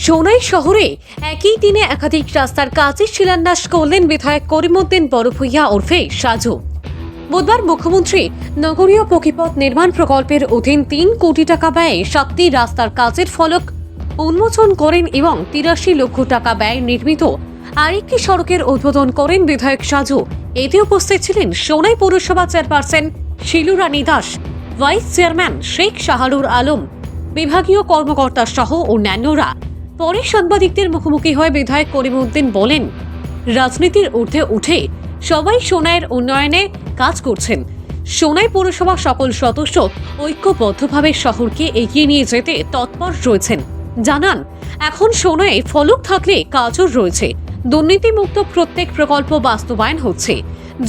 সোনাই শহরে একই দিনে একাধিক রাস্তার কাজের শিলান্যাস করলেন বিধায়ক করিমউদ্দিন বড়ভূঁইয়া ওরফে সাজু। বুধবার মুখ্যমন্ত্রী নগরীয় পথিপথ নির্মাণ প্রকল্পের অধীন ৩ কোটি টাকা ব্যয়ে ৭টি রাস্তার কাজের ফলক উন্মোচন করেন এবং ৮৩ লক্ষ টাকা ব্যয়ে নির্মিত আরেকটি সড়কের উদ্বোধন করেন বিধায়ক সাজু। এতে উপস্থিত ছিলেন সোনাই পৌরসভা chairperson Shilurani Das, vice chairman Sheikh Shahrur Alam, বিভাগীয় কর্মকর্তা সহ অন্যান্যরা। পরে সাংবাদিকদের মুখোমুখি হয়ে বিধায়ক করিমউদ্দিন বলেন, রাজনীতির ঊর্ধ্বে উঠে সবাই সোনাইয়ের উন্নয়নে কাজ করছেন। সোনাই পৌরসভা সকল সদস্য ঐক্যবদ্ধভাবে শহরকে এগিয়ে নিয়ে যেতে তৎপর রয়েছেন। জানান, এখন সোনাইয়ে ফলক থাকলে কাজও রয়েছে। দুর্নীতিমুক্ত প্রত্যেক প্রকল্প বাস্তবায়ন হচ্ছে।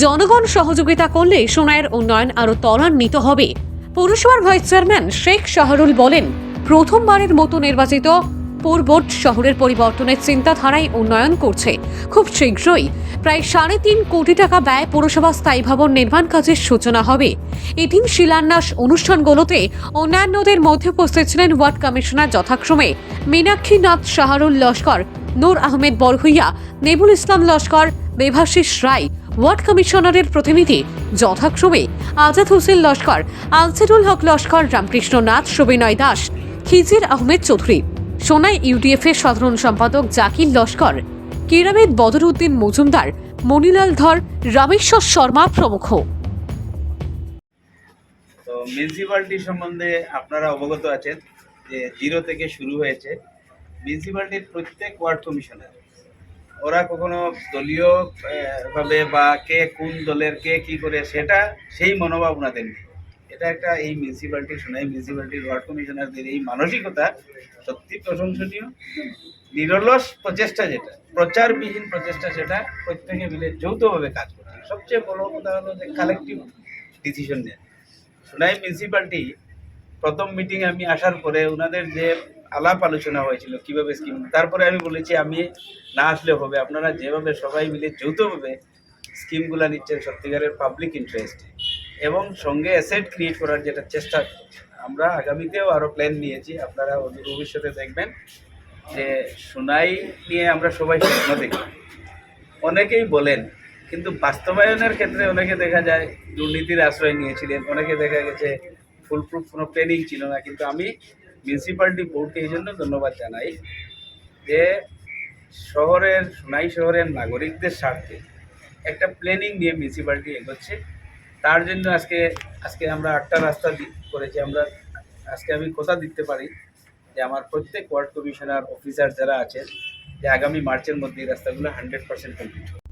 জনগণ সহযোগিতা করলে সোনাইয়ের উন্নয়ন আরও ত্বরান্বিত হবে। পৌরসভার ভাইস চেয়ারম্যান শেখ শাহরুল বলেন, প্রথমবারের মতো নির্বাচিত পৌরবোর্ড শহরের পরিবর্তনের চিন্তাধারায় উন্নয়ন করছে। খুব শীঘ্রই প্রায় ৩.৫ কোটি টাকা ব্যয় পৌরসভা স্থায়ী ভবন নির্মাণ কাজের সূচনা হবে। এদিন শিলান্যাস অনুষ্ঠানগুলোতে অন্যান্যদের মধ্যে উপস্থিত ছিলেন ওয়ার্ড কমিশনার যথাক্রমে মীনাক্ষীনাথ শাহরুল লস্কর, নূর আহমেদ বড়ভূঁইয়া, নেবুল ইসলাম লস্কর, দেবাশিস রায়, ওয়ার্ড কমিশনারের প্রতিনিধি যথাক্রমে আজাদ হোসেন লস্কর, আনসারুল হক লস্কর, রামকৃষ্ণ নাথ, সবিনয় দাস, খিজির আহমেদ চৌধুরী, সোনাই ইউডিএফ এর সাধারণ সম্পাদক জাকির লস্কর, কিরামেদ বদরউদ্দিন মজুমদার, মনিলাল ধর, রামেশ্বর শর্মা প্রমুখ। তো মিউনিসিপ্যালিটি সম্বন্ধে আপনারা অবগত আছেন যে জিরো থেকে শুরু হয়েছে। মিউনিসিপ্যালিটির প্রত্যেক ওয়ার্ড কমিশনার ওরা কখনো দলীয় ভাবে বা কে কোন দলের কে কি করে সেটা সেই মনোভাব ওনাদের নেই। এটা একটা এই মিউনিসিপ্যালিটি সোনাই মিউনিসিপ্যালিটির ওয়ার্ড কমিশনারদের এই মানসিকতা সত্যি প্রশংসনীয়। নিরলস প্রচেষ্টা, যেটা প্রচারবিহীন প্রচেষ্টা, সেটা প্রত্যেকে মিলে যৌথভাবে কাজ করছে। সবচেয়ে বড় কথা হলো যে কালেকটিভ ডিসিশন নেয়। সোনাই মিউনিসিপ্যালিটি প্রথম মিটিংয়ে আমি আসার পরে ওনাদের যে আলাপ আলোচনা হয়েছিল কীভাবে স্কিম, তারপরে আমি বলেছি আমি না আসলে হবে, আপনারা যেভাবে সবাই মিলে যৌথভাবে স্কিমগুলো নিচ্ছেন সত্যিকারের পাবলিক ইন্টারেস্টে এবং সঙ্গে অ্যাসেট ক্রিয়েট করার যেটা চেষ্টা আমরা আগামীতেও আরও প্ল্যান নিয়েছি। আপনারা ভবিষ্যতে দেখবেন যে সোনাই নিয়ে আমরা সবাই স্বপ্ন দেখি, অনেকেই বলেন, কিন্তু বাস্তবায়নের ক্ষেত্রে অনেকে দেখা যায় দুর্নীতির আশ্রয় নিয়েছিলেন, অনেকে দেখা গেছে ফুলপ্রুফ কোনো প্ল্যানিং ছিল না। কিন্তু আমি মিউনিসিপ্যালিটি বোর্ডকে এই জন্য ধন্যবাদ জানাই যে শহরের সোনাই শহরের নাগরিকদের স্বার্থে একটা প্ল্যানিং নিয়ে মিউনিসিপ্যালিটি এগোচ্ছে। তার জন্য আজকে আমরা 8টা রাস্তা করেছি। আজকে আমি কথা দিতে পারি যে আমার প্রত্যেক ওয়ার্ড কমিশনার অফিসার যারা আছেন যে আগামী মার্চের মধ্যে এই রাস্তাগুলো 100% কমপ্লিট হবে।